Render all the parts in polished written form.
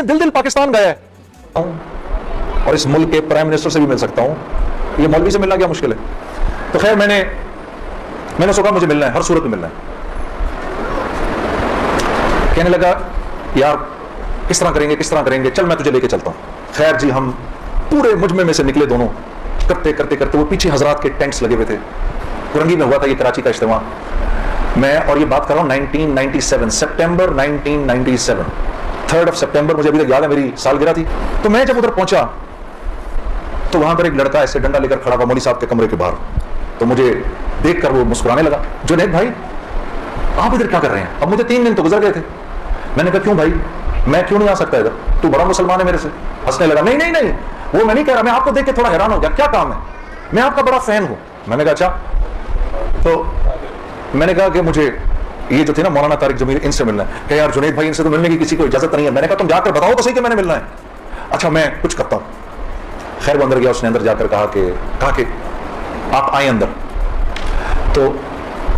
दिल दिल पाकिस्तान गया है और इस मुल्क के प्राइम मिनिस्टर से भी मिल सकता हूं, ये मौलवी से मिलना क्या मुश्किल है। तो खैर मैंने सोचा मुझे मिलना है, हर सूरत में मिलना है। कहने लगा यार किस तरह करेंगे, चल मैं तुझे लेके चलता हूं। खैर जी हम पूरे मुजमे में से निकले दोनों, करते करते करते वो पीछे हजरात के टेंट्स लगे हुए थे। कुरंगी में हुआ था ये कराची का इज्तिमा, मैं और ये बात कर रहा हूं 1997 सितंबर 1997 3 सितंबर, मुझे अभी तक याद है, मेरी सालगिरह थी। तो मैं जब उधर पहुंचा तो वहां पर एक लड़का ऐसे डंडा लेकर खड़ा हुआ मौलवी साहब के कमरे के बाहर। तो मुझे देखकर वो मुस्कुराने लगा, जुनैद भाई आप इधर क्या कर रहे हैं। अब मुझे 3 दिन तो गुजर गए थे। मैंने कहा क्यों भाई, मैं क्यों नहीं आ सकता इधर, तू बड़ा मुसलमान है मेरे से। हंसने लगा, नहीं नहीं नहीं वो मैं नहीं कह रहा, मैं आपको देख के थोड़ा हैरान हो गया, क्या काम है, मैं आपका बड़ा फैन हूं। मैंने कहा अच्छा। तो मैंने कहा कि मुझे ये जो थे ना मौलाना तारिक जमील, इनसे मिलना है। कि यार जुनैद भाई इनसे तो मिलने की किसी को इजाजत नहीं है। मैंने कहा तुम जाकर बताओ तो सही कि मैंने मिलना है। अच्छा मैं कुछ करता हूं। खैर वो अंदर गया, उसने अंदर जाकर कहा कि आप आए अंदर। तो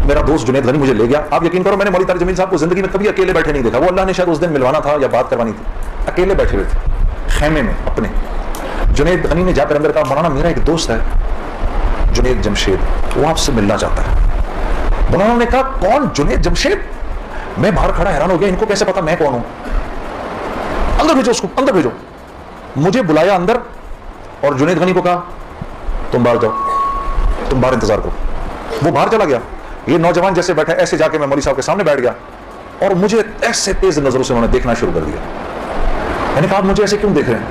मेरा दोस्त जुनैद गनी मुझे ले गया। आप यकीन करो मैंने मौलाना तारिक जमील साहब को जिंदगी में कभी अकेले बैठे नहीं देखा। वो अल्लाह ने शायद उस दिन मिलवाना था या बात करवानी थी, अकेले बैठे हुए थे खेमे में अपने। जुनैद गनी ने जाकर अंदर कहा मौलाना मेरा एक दोस्त है जुनैद जमशेद, वो आपसे मिलना चाहता है। मौलाना ने कहा कौन, जुनैद जमशेद। मैं बाहर खड़ा हैरान हो गया, इनको कैसे पता मैं कौन हूं। अंदर भेजो उसको, अंदर भेजो। मुझे बुलाया अंदर और जुनैद गनी को कहा तुम बाहर जाओ, तुम बाहर इंतजार करो। वो बाहर चला गया। ये नौजवान जैसे बैठा ऐसे जाके मैं मौलवी साहब के सामने बैठ गया और मुझे ऐसे तेज नजरों से उन्होंने देखना शुरू कर दिया। मैंने कहा मुझे ऐसे क्यों देख रहे हैं।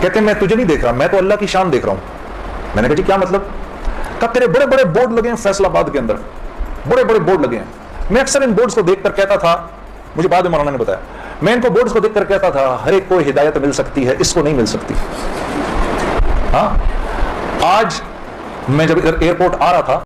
कहते हैं मैं तुझे नहीं देख रहा, मैं तो अल्लाह की शान देख रहा हूं। मैंने कहा जी क्या मतलब। कहा तेरे बड़े बड़े बोर्ड लगे हैं फैसलाबाद के अंदर, बड़े बड़े बोर्ड लगे हैं। मैं अक्सर इन बोर्ड्स को देखकर कहता था, मुझे बाद में मौलाना ने बताया, मैं इनको बोर्ड्स को देखकर कहता था हर एक को हिदायत मिल सकती है, इसको नहीं मिल सकती। हाँ आज मैं जब इधर एयरपोर्ट आ रहा था